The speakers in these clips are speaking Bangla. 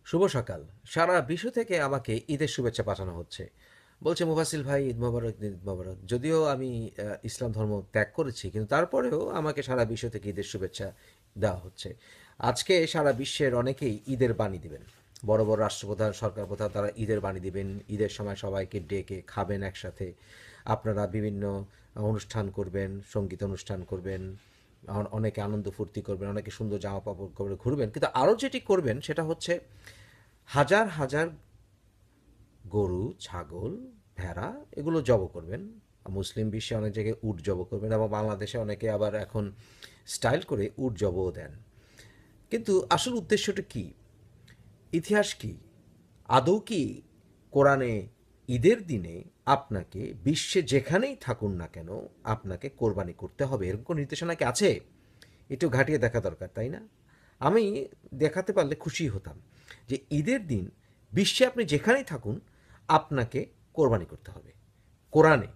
শুভ সকাল। সারা বিশ্ব থেকে আমাকে ঈদের শুভেচ্ছা পাঠানো হচ্ছে। বলছে, "মুফাসিল ভাই, ঈদ মোবারক, ঈদ মোবারক।" যদিও আমি ইসলাম ধর্ম ত্যাগ করেছি, কিন্তু তারপরেও আমাকে সারা বিশ্ব থেকে ঈদের শুভেচ্ছা দেওয়া হচ্ছে। আজকে সারা বিশ্বের অনেকেই ঈদের বাণী দিবেন। বড় বড় রাষ্ট্রপ্রধান, সরকার প্রধান তারা ঈদের বাণী দিবেন। ঈদের সময় সবাইকে ডেকে খাবেন একসাথে। আপনারা বিভিন্ন অনুষ্ঠান করবেন, সঙ্গীত অনুষ্ঠান করবেন, অনেকে আনন্দ ফুর্তি করবেন, অনেকে সুন্দর জামা কাপড় করে ঘুরবেন। কিন্তু আরও যেটি করবেন সেটা হচ্ছে হাজার হাজার গরু, ছাগল, ভেড়া এগুলো জব করবেন। মুসলিম বিশ্বে অনেক জায়গায় উট জব করবেন, এবং বাংলাদেশে অনেকে আবার এখন স্টাইল করে উট জবও দেন। কিন্তু আসল উদ্দেশ্যটা কি? ইতিহাস কি? আদৌ কি কোরআনে ঈদের দিনে আপনাকে বিশ্বে যেখানেই থাকুন না কেন আপনাকে কোরবানি করতে হবে, এরকম কোনো নির্দেশনা কি আছে? একটু ঘাঁটিয়ে দেখা দরকার, তাই না? আমি দেখাতে পারলে খুশি হতাম যে ঈদের দিন বিশ্বে আপনি যেখানেই থাকুন আপনাকে কোরবানি করতে হবে। কোরআনে,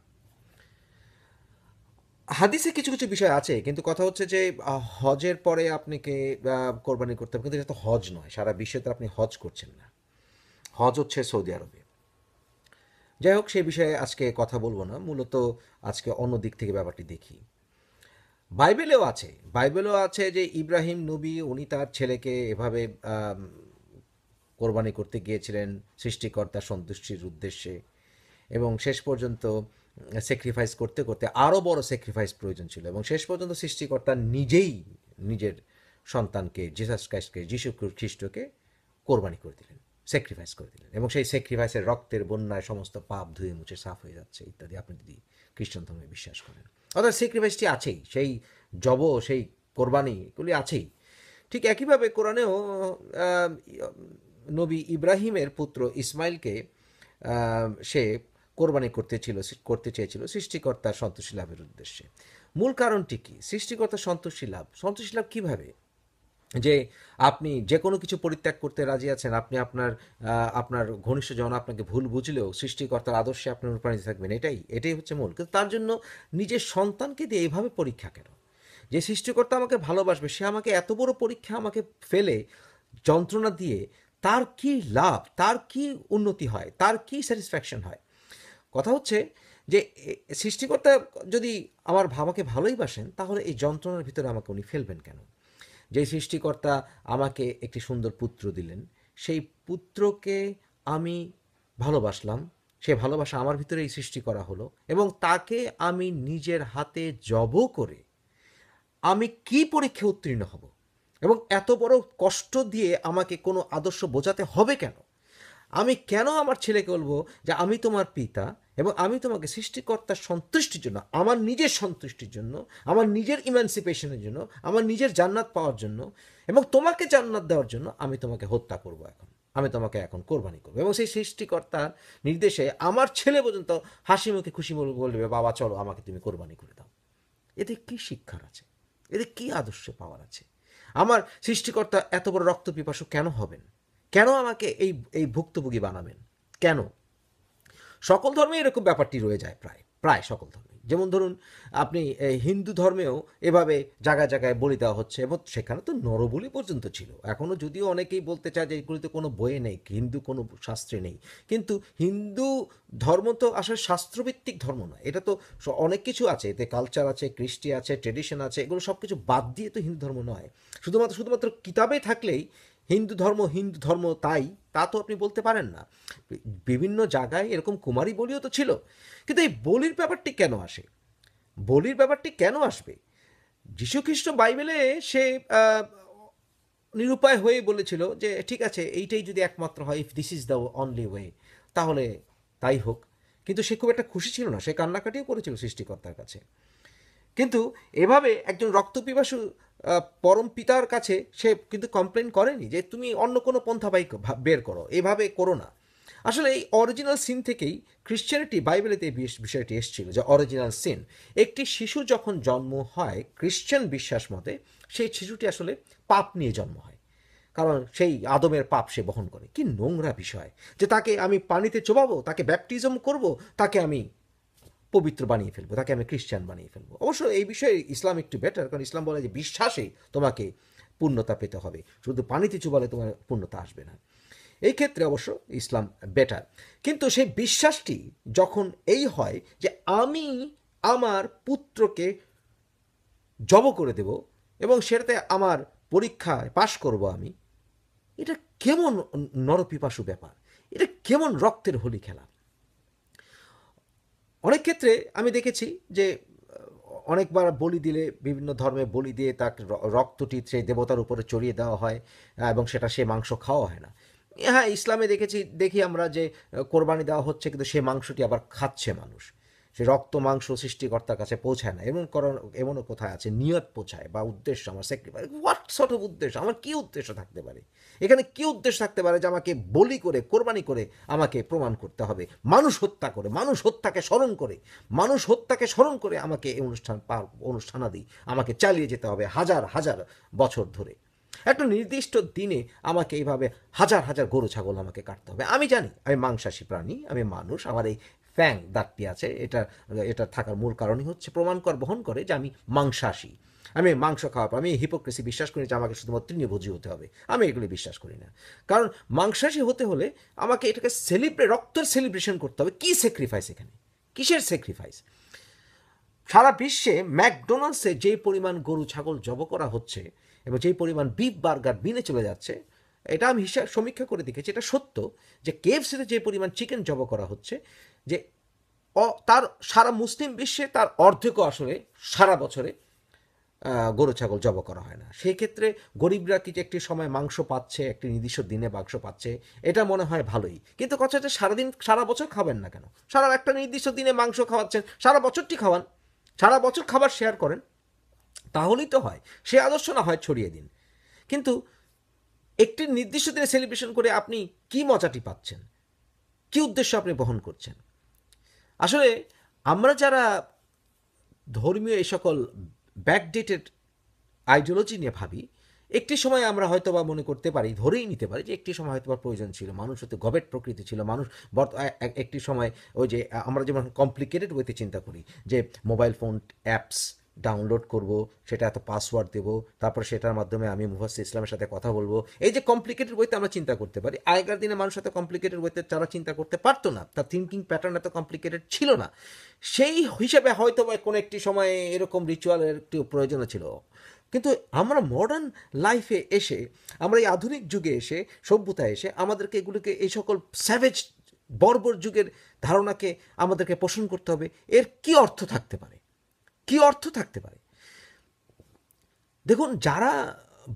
হাদিসে কিছু কিছু বিষয় আছে, কিন্তু কথা হচ্ছে যে হজের পরে আপনাকে কোরবানি করতে হবে, কিন্তু এটা তো হজ নয়। সারা বিশ্বে তো আপনি হজ করছেন না। হজ হচ্ছে সৌদি আরবে। যাই হোক, সেই বিষয়ে আজকে কথা বলবো না। মূলত আজকে অন্য দিক থেকে ব্যাপারটি দেখি। বাইবেলেও আছে, বাইবেলেও আছে যে ইব্রাহিম নবী উনি তার ছেলেকে এভাবে আম, কোরবানি করতে গিয়েছিলেন সৃষ্টিকর্তার সন্তুষ্টির উদ্দেশ্যে, এবং শেষ পর্যন্ত স্যাক্রিফাইস করতে করতে আরও বড় স্যাক্রিফাইস প্রয়োজন ছিল, এবং শেষ পর্যন্ত সৃষ্টিকর্তা নিজেই নিজের সন্তানকে জিসাস ক্রাইস্টকে, যিশু খ্রিস্টকে কোরবানি করে দিলেন, স্যাক্রিফাইস করে দিলেন, এবং সেই স্যাক্রিফাইসের রক্তের বন্যায় সমস্ত পাপ ধুয়ে মুছে সাফ হয়ে যাচ্ছে ইত্যাদি, আপনি যদি খ্রিস্টান ধর্মে বিশ্বাস করেন। অর্থাৎ স্যাক্রিফাইসটি আছেই, সেই জব, সেই কোরবানি এগুলি আছেই। ঠিক একইভাবে কোরআনেও আহ, নবী ইব্রাহিমের পুত্র ইসমাইলকে সে কোরবানি করতে চেয়েছিল সৃষ্টিকর্তার সন্তুষ্টি লাভের উদ্দেশ্যে। মূল কারণটি কি? সৃষ্টিকর্তার সন্তুষ্টি লাভ, সন্তুষ্টি লাভ কীভাবে? যে আপনি যে কোনো কিছু পরিত্যাগ করতে রাজি আছেন, আপনি আপনার আপনার ঘনিষ্ঠজন আপনাকে ভুল বুঝলেও সৃষ্টিকর্তার আদর্শে আপনি অনুপ্রাণিত থাকবেন, এটাই এটাই হচ্ছে মূল। কিন্তু তার জন্য নিজের সন্তানকে দিয়ে এইভাবে পরীক্ষা কেন? যে সৃষ্টিকর্তা আমাকে ভালোবাসবে, সে আমাকে এত বড় পরীক্ষা আমাকে ফেলে যন্ত্রণা দিয়ে তার কি লাভ, তার কি উন্নতি হয়, তার কি স্যাটিসফ্যাকশন হয়? কথা হচ্ছে যে সৃষ্টিকর্তা যদি আমাকে ভালোই বাসেন, তাহলে এই যন্ত্রণার ভিতরে আমাকে উনি ফেলবেন কেন? যে সৃষ্টিকর্তা আমাকে একটি সুন্দর পুত্র দিলেন, সেই পুত্রকে আমি ভালোবাসলাম, সে ভালোবাসা আমার ভিতরেই সৃষ্টি করা হলো, এবং তাকে আমি নিজের হাতে জব করে আমি কি পরীক্ষায় উত্তীর্ণ হব, এবং এত বড় কষ্ট দিয়ে আমাকে কোনো আদর্শ বোঝাতে হবে কেন? আমি কেন আমার ছেলেকে বলবো যে আমি তোমার পিতা, এবং আমি তোমাকে সৃষ্টিকর্তার সন্তুষ্টির জন্য, আমার নিজের সন্তুষ্টির জন্য, আমার নিজের ইমানসিপেশনের জন্য, আমার নিজের জান্নাত পাওয়ার জন্য, এবং তোমাকে জান্নাত দেওয়ার জন্য আমি তোমাকে হত্যা করব, এখন আমি তোমাকে এখন কোরবানি করবো, এবং সেই সৃষ্টিকর্তার নির্দেশে আমার ছেলে পর্যন্ত হাসি মুখে খুশি বলবে, বাবা চলো আমাকে তুমি কোরবানি করে দাও। এতে কি শিক্ষার আছে? এতে কি আদর্শ পাওয়ার আছে? আমার সৃষ্টিকর্তা এত বড় রক্ত পিপাসু কেন হবেন? কেন আমাকে এই এই ভুক্তভোগী বানাবেন? কেন? সকল ধর্মে এরকম ব্যাপারটি রয়ে যায়, প্রায় প্রায় সকল ধর্মে। যেমন ধরুন, আপনি হিন্দু ধর্মেও এভাবে জায়গায় জায়গায় বলি দেওয়া হচ্ছে, এবং সেখানে তো নরবলি পর্যন্ত ছিল। এখনও যদিও অনেকেই বলতে চায় যে এগুলিতে কোনো বইয়ে নেই, হিন্দু কোনো শাস্ত্রে নেই, কিন্তু হিন্দু ধর্ম তো আসলে শাস্ত্রভিত্তিক ধর্ম নয়। এটা তো অনেক কিছু আছে, এতে কালচার আছে, কৃষ্টি আছে, ট্রেডিশন আছে, এগুলো সব কিছু বাদ দিয়ে তো হিন্দু ধর্ম নয়। শুধুমাত্র কিতাবে থাকলেই হিন্দু ধর্ম তাই তা তো আপনি বলতে পারেন না। বিভিন্ন জায়গায় এরকম কুমারী বলিও তো ছিল। কিন্তু এই বলির ব্যাপারটি কেন আসে? বলির ব্যাপারটি কেন আসবে? যীশুখ্রিস্ট বাইবেলে সে আহ, নিরুপায় হয়ে বলেছিল যে ঠিক আছে, এইটাই যদি একমাত্র হয়, if this is the only way, তাহলে তাই হোক। কিন্তু সে খুব একটা খুশি ছিল না, সে কান্নাকাটিও করেছিল সৃষ্টিকর্তার কাছে। কিন্তু এভাবে একজন রক্তপিপাসু পরম পিতার কাছে সে কিন্তু কমপ্লেন করেনি যে তুমি অন্য কোনো পন্থা বের করো, এভাবে করো না। আসলে এই অরিজিনাল সিন থেকেই খ্রিশ্চানিটি, বাইবেলেতে এই বিষয়টি এসেছিল যে অরিজিনাল সিন, একটি শিশু যখন জন্ম হয় খ্রিশ্চান বিশ্বাস মতে, সেই শিশুটি আসলে পাপ নিয়ে জন্ম হয়, কারণ সেই আদমের পাপ সে বহন করে। কি নোংরা বিষয় যে তাকে আমি পানিতে চোবাবো, তাকে ব্যাপটিজম করব, তাকে আমি পবিত্র বানিয়ে ফেলবো, তাকে আমি খ্রিস্টান বানিয়ে ফেলবো। অবশ্য এই বিষয়ে ইসলাম একটু বেটার, কারণ ইসলাম বলে যে বিশ্বাসেই তোমাকে পূর্ণতা পেতে হবে, শুধু পানিতে চুবালে তোমার পূর্ণতা আসবে না। এই ক্ষেত্রে অবশ্য ইসলাম বেটার। কিন্তু সেই বিশ্বাসটি যখন এই হয় যে আমি আমার পুত্রকে জব করে দেব এবং সেটাতে আমার পরীক্ষায় পাশ করব আমি, এটা কেমন নরপিপাসু ব্যাপার, এটা কেমন রক্তের হোলি খেলা। অনেক ক্ষেত্রে আমি দেখেছি যে অনেকবার বলি দিলে, বিভিন্ন ধর্মে বলি দিয়ে তাকে রক্তটি সেই দেবতার উপরে চড়িয়ে দেওয়া হয় এবং সেটা সে মাংস খাওয়া হয় না। হ্যাঁ, ইসলামে দেখি আমরা যে কোরবানি দেওয়া হচ্ছে, কিন্তু সে মাংসটি আবার খাচ্ছে মানুষ। সে রক্ত মাংস সৃষ্টিকর্তার কাছে পৌঁছায় না। এমনও কোথায় আছে নিয়ত পৌঁছায় বা উদ্দেশ্য, আমার স্যাক্রিফাইস, হোয়াট সর্ট অফ উদ্দেশ্য, আমার কী উদ্দেশ্য থাকতে পারে এখানে? কী উদ্দেশ্য থাকতে পারে যে আমাকে বলি করে, কোরবানি করে আমাকে প্রমাণ করতে হবে, মানুষ হত্যা করে, মানুষ হত্যাকে স্মরণ করে আমাকে এই অনুষ্ঠানাদি আমাকে চালিয়ে যেতে হবে হাজার হাজার বছর ধরে। একটা নির্দিষ্ট দিনে আমাকে এইভাবে হাজার হাজার গরু ছাগল আমাকে কাটতে হবে। আমি জানি আমি মাংসাশী প্রাণী, আমি মানুষ, আমার এই ফ্যাং দাঁতটি আছে, এটা থাকার মূল কারণই হচ্ছে বহন করে যে আমি মাংসাশী, আমি মাংস খাওয়া। আমি হিপোক্রেসি বিশ্বাস করি যে আমাকে শুধুমাত্র তৃণভোজী হতে হবে, আমি এগুলি বিশ্বাস করি না। কারণ মাংসাশী হতে হলে আমাকে এটাকে রক্তের সেলিব্রেশন করতে হবে। কি স্যাক্রিফাইস এখানে? কিসের স্যাক্রিফাইস? সারা বিশ্বে ম্যাকডোনাল্ডসে যে পরিমাণ গরু ছাগল জব করা হচ্ছে এবং যেই পরিমাণ বিফ বার্গার বিনে চলে যাচ্ছে, এটা আমি সমীক্ষা করে দেখেছি, এটা সত্য যে কেএফসিতে যে পরিমাণ চিকেন জব করা হচ্ছে, যে তার সারা মুসলিম বিশ্বে তার অর্ধেকও আসলে সারা বছরে গরু ছাগল জব করা হয় না। সেই ক্ষেত্রে গরিবরা কি যে একটি সময় মাংস পাচ্ছে, একটি নির্দিষ্ট দিনে মাংস পাচ্ছে, এটা মনে হয় ভালোই। কিন্তু কথা হচ্ছে সারা বছর খাবেন না কেন? একটা নির্দিষ্ট দিনে মাংস খাওয়াচ্ছেন, সারা বছরটি খাওয়ান, সারা বছর খাবার শেয়ার করেন, তাহলেই তো হয়। সে আদর্শ না হয় ছড়িয়ে দিন। কিন্তু একটি নির্দিষ্ট দিনে সেলিব্রেশন করে আপনি কি মজাটি পাচ্ছেন? কি উদ্দেশ্য আপনি বহন করছেন? আসলে আমরা যারা ধর্মীয় এই সকল ব্যাকডেটেড আইডিওলজি নিয়ে ভাবি, একটি সময় আমরা হয়তো বা মনে করতে পারি, ধরেই নিতে পারি যে একটি সময় হয়তো বা প্রয়োজন ছিল, মানুষ হতে গবেট প্রকৃতি ছিল, মানুষ একটি সময় ওই যে আমরা যেমন কমপ্লিকেটেড ওয়েতে চিন্তা করি যে মোবাইল ফোন অ্যাপস ডাউনলোড করব, সেটা এত পাসওয়ার্ড দেব, তারপর সেটার মাধ্যমে আমি মুফাসসির ইসলামের সাথে কথা বলবো, এই যে কমপ্লিকেটেড ওয়েতে আমরা চিন্তা করতে পারি। আগেকার দিনে মানুষ এত কমপ্লিকেটেড ওয়েতে তারা চিন্তা করতে পারতো না, তার থিঙ্কিং প্যাটার্ন এত কমপ্লিকেটেড ছিল না। সেই হিসেবে হয়তো বা কোনো একটি সময়ে এরকম রিচুয়ালের একটু প্রয়োজন ছিল। কিন্তু আমরা মডার্ন লাইফে এসে, আমরা এই আধুনিক যুগে এসে, সভ্যতায় এসে আমাদেরকে এগুলোকে, এই সকল স্যাভেজ বর্বর যুগের ধারণাকে আমাদেরকে পোষণ করতে হবে। এর কি অর্থ থাকতে পারে? কি অর্থ থাকতে পারে? দেখুন, যারা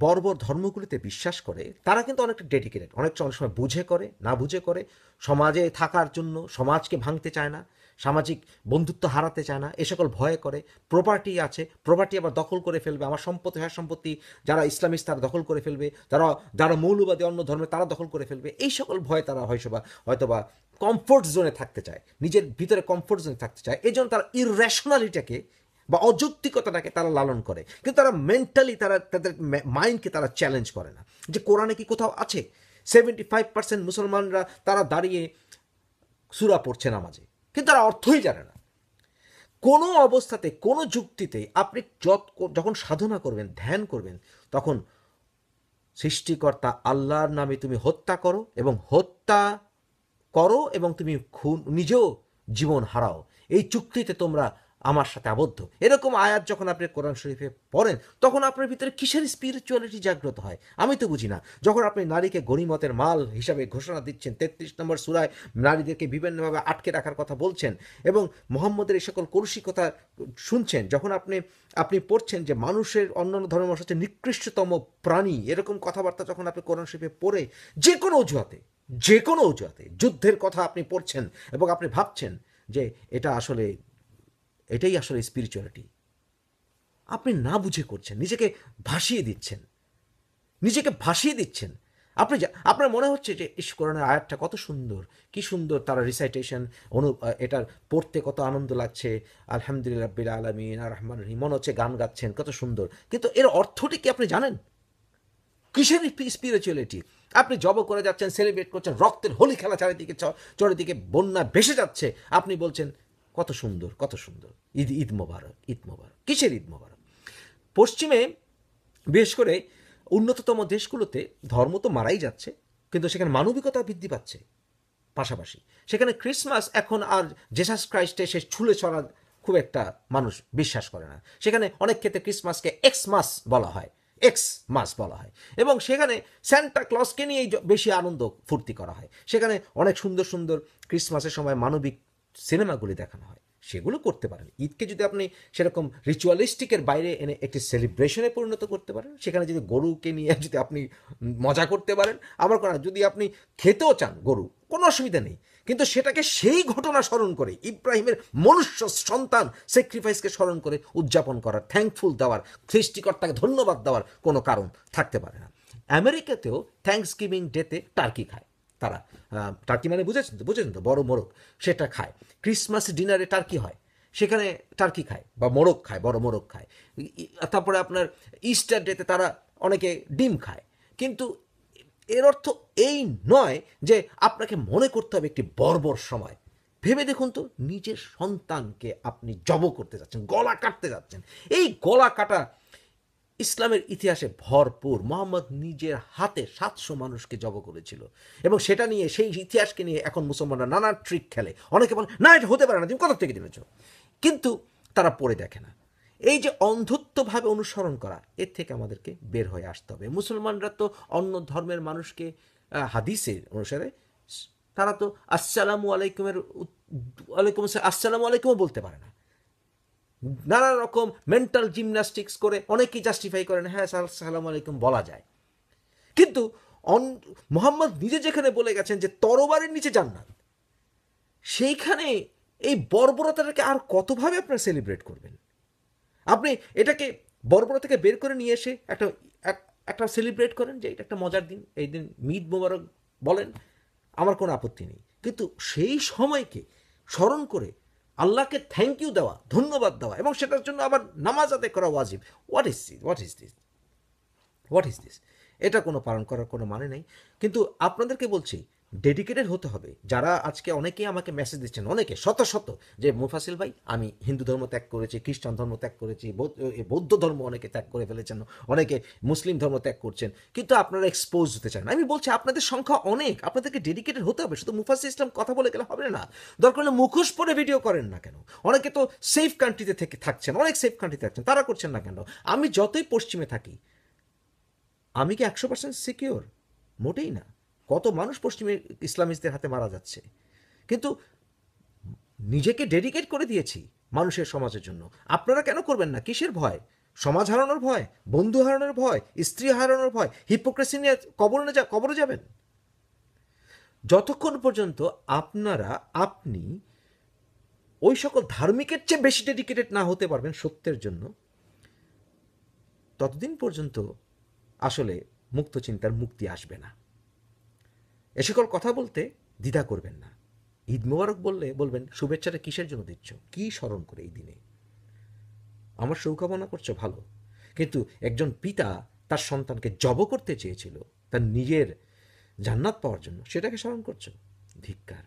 বর্বর ধর্মগুলিতে বিশ্বাস করে তারা কিন্তু অনেকটা ডেডিকেটেড, অনেক সময় বুঝে করে, না বুঝে করে, সমাজে থাকার জন্য, সমাজকে ভাঙতে চায় না, সামাজিক বন্ধুত্ব হারাতে চায় না, এ সকল ভয়ে করে। প্রপার্টি আছে, প্রপার্টি আবার দখল করে ফেলবে, আমার সম্পত্তি, হ্যাঁ সম্পত্তি যারা ইসলামিস্ট তারা দখল করে ফেলবে, যারা মৌলবাদী অন্য ধর্মে তারা দখল করে ফেলবে, এই সকল ভয়ে তারা হয়তোবা কমফোর্ট জোনে থাকতে চায়, নিজের ভিতরে কমফোর্ট জোনে থাকতে চায়। এই জন্য তারা ইররেশনালিটাকে বা অযৌক্তিকতাটাকে তারা লালন করে, কিন্তু তারা মেন্টালি তাদের মাইন্ডকে তারা চ্যালেঞ্জ করে না। যে কোরআনে কি কোথাও আছে 75% মুসলমানরা তারা দাঁড়িয়ে সূরা পড়ছে নামাজে, কিন্তু তারা অর্থই জানে না। কোনো অবস্থাতে, কোনো যুক্তিতে আপনি যখন সাধনা করবেন, ধ্যান করবেন, তখন সৃষ্টিকর্তা আল্লাহর নামে তুমি হত্যা করো এবং তুমি নিজেও জীবন হারাও, এই চুক্তিতে তোমরা আমার সাথে আবদ্ধ। এরকম আয়াত যখন আপনি কোরআন শরীফে পড়েন, তখন আপনার ভিতরে কিসের স্পিরিচুয়ালিটি জাগ্রত হয় আমি তো বুঝি না। যখন আপনি নারীকে গনিমতের মাল হিসাবে ঘোষণা দিচ্ছেন, 33 নম্বর সূরায় নারীদেরকে বিভিন্নভাবে আটকে রাখার কথা বলছেন, এবং মুহাম্মদের এই সকল কলুষিক কথা শুনছেন, যখন আপনি পড়ছেন যে মানুষের অন্যান্য ধর্মের মানুষ হচ্ছে নিকৃষ্টতম প্রাণী, এরকম কথাবার্তা যখন আপনি কোরআন শরীফে পড়ে যে কোনো অজুহাতে যুদ্ধের কথা আপনি পড়ছেন এবং আপনি ভাবছেন যে এটাই আসলে স্পিরিচুয়ালিটি, আপনি না বুঝে করছেন, নিজেকে ভাসিয়ে দিচ্ছেন। আপনার মনে হচ্ছে যে কোরআনের আয়াতটা কত সুন্দর, কি সুন্দর তারা রিসাইটেশন, এটার পড়তে কত আনন্দ লাগছে, আলহামদুলিল্লাহ রাব্বিল আলামিন আর রহমান রহিম, মনে হচ্ছে গান গাচ্ছেন, কত সুন্দর। কিন্তু এর অর্থটি কি আপনি জানেন? কিসের স্পিরিচুয়ালিটি? আপনি জব করে যাচ্ছেন, সেলিব্রেট করছেন, রক্তের হোলি খেলা চারিদিকে বন্যা ভেসে যাচ্ছে, আপনি বলছেন কত সুন্দর, কত সুন্দর, ঈদ মোবারক, ঈদ মোবারক। কিসের ঈদ মোবারক? পশ্চিমে বিশেষ করে উন্নততম দেশগুলোতে ধর্ম তো মারাই যাচ্ছে, কিন্তু সেখানে মানবিকতা বৃদ্ধি পাচ্ছে। পাশাপাশি সেখানে ক্রিসমাস এখন আর জেসাস ক্রাইস্টে সে ছুলে ছড়া খুব একটা মানুষ বিশ্বাস করে না। সেখানে অনেক ক্ষেত্রে ক্রিসমাসকে এক্স মাস বলা হয়, এক্স মাস বলা হয়, এবং সেখানে স্যান্টা ক্লজকে নিয়েই বেশি আনন্দ ফুর্তি করা হয়। সেখানে অনেক সুন্দর সুন্দর ক্রিসমাসের সময় মানবিক সিনেমাগুলি দেখানো হয়, সেগুলো করতে পারেন। ঈদকে যদি আপনি সেরকম রিচুয়ালিস্টিকের বাইরে এনে একটি সেলিব্রেশনে পরিণত করতে পারেন, সেখানে যদি গরুকে নিয়ে যদি আপনি মজা করতে পারেন, আবার কোন যদি আপনি খেতেও চান গরু, কোনো অসুবিধা নেই, কিন্তু সেটাকে সেই ঘটনা স্মরণ করে, ইব্রাহিমের মনুষ্য সন্তান স্যাক্রিফাইসকে স্মরণ করে উদযাপন করার, থ্যাঙ্কফুল দেওয়ার, সৃষ্টিকর্তাকে ধন্যবাদ দেওয়ার কোনো কারণ থাকতে পারে না। আমেরিকাতেও থ্যাঙ্কস গিভিং ডেতে টার্কি খায় তারা। টার্কি মানে বুঝেছেন তো, বড় মোরগ, সেটা খায়। ক্রিসমাস ডিনারে টার্কি হয়, সেখানে টার্কি খায় বা মোরগ খায়, বড় মোরগ খায়। তারপরে আপনার ইস্টার ডেতে তারা অনেকে ডিম খায়। কিন্তু এর অর্থ এই নয় যে আপনাকে মনে করতে হবে একটি বর্বর সময়। ভেবে দেখুন তো, নিজের সন্তানকে আপনি জব করতে যাচ্ছেন, গলা কাটতে যাচ্ছেন। এই গলা কাটা ইসলামের ইতিহাসে ভরপুর। মোহাম্মদ নিজের হাতে 700 মানুষকে জব করেছিল, এবং সেটা নিয়ে, সেই ইতিহাসকে নিয়ে এখন মুসলমানরা নানা ট্রিক খেলে। অনেকে বলে না এটা হতে পারে না, তুমি কোথা থেকে জেনেছ, কিন্তু তারা পড়ে দেখে না। এই যে অন্ধত্বভাবে অনুসরণ করা, এর থেকে আমাদেরকে বের হয়ে আসতে হবে। মুসলমানরা তো অন্য ধর্মের মানুষকে হাদিসের অনুসারে তারা তো আসসালামু আলাইকুমের ওয়ালাইকুম আসসালামু আলাইকুমও বলতে পারে না। নানা রকম মেন্টাল জিমন্যাস্টিক্স করে অনেকেই জাস্টিফাই করেন হ্যাঁ আসসালামু আলাইকুম বলা যায়। কিন্তু মোহাম্মদ নিজে যেখানে বলে গেছেন যে তরবারের নিচে জান্নাত, সেইখানে এই বর্বরতাটাকে আর কতভাবে আপনারা সেলিব্রেট করবেন? আপনি এটাকে বর্বরতা থেকে বের করে নিয়ে এসে একটা সেলিব্রেট করেন যে এটা একটা মজার দিন, এই দিন ঈদ মোবারক বলেন, আমার কোনো আপত্তি নেই। কিন্তু সেই সময়কে স্মরণ করে আল্লাহকে থ্যাংক ইউ দেওয়া, ধন্যবাদ দেওয়া, এবং সেটার জন্য আবার নামাজ আদায় করা ওয়াজিব, হোয়াট ইজ দিস? এটা কোনো পালন করার কোনো মানে নেই। কিন্তু আপনাদেরকে বলছি, ডেডিকেটেড হতে হবে। যারা আজকে অনেকেই আমাকে মেসেজ দিচ্ছেন, অনেকে শত শত, যে মুফাসিল ভাই আমি হিন্দু ধর্ম ত্যাগ করেছি, খ্রিস্টান ধর্ম ত্যাগ করেছি, বৌদ্ধ ধর্ম অনেকে ত্যাগ করে ফেলেছেন, অনেকে মুসলিম ধর্ম ত্যাগ করছেন, কিন্তু আপনারা এক্সপোজ হতে চান। আমি বলছি আপনাদের সংখ্যা অনেক, আপনাদেরকে ডেডিকেটেড হতে হবে। শুধু মুফাসিল ইসলাম কথা বলে গেলে হবে না, দরকার হলে মুখোশ পরে ভিডিও করেন না কেন? অনেকে তো সেফ কান্ট্রিতে থেকে থাকছেন, অনেক সেফ কান্ট্রিতে থাকছেন, তারা করছেন না কেন? আমি যতই পশ্চিমে থাকি, আমি কি 100% সিকিওর? মোটেই না। কত মানুষ পশ্চিমে ইসলামিস্টদের হাতে মারা যাচ্ছে, কিন্তু নিজেকে ডেডিকেট করে দিয়েছি মানুষের সমাজের জন্য। আপনারা কেন করবেন না? কিসের ভয়? সমাজ হারানোর ভয়, বন্ধু হারানোর ভয়, স্ত্রী হারানোর ভয়, হিপোক্রেসি নিয়ে কবরে যাবেন? যতক্ষণ পর্যন্ত আপনি ওই সকল ধার্মিকের চেয়ে বেশি ডেডিকেটেড না হতে পারবেন সত্যের জন্য, ততদিন পর্যন্ত আসলে মুক্ত চিন্তার মুক্তি আসবে না। এ সকল কথা বলতে দ্বিধা করবেন না। ঈদ মোবারক বললে বলবেন শুভেচ্ছাটা কিসের জন্য দিচ্ছ, কি স্মরণ করে এই দিনে? আমার শুভকামনা করছো, ভালো, কিন্তু একজন পিতা তার সন্তানকে জব করতে চেয়েছিল তার নিজের জান্নাত পাওয়ার জন্য, সেটাকে স্মরণ করছো? ধিক্কার।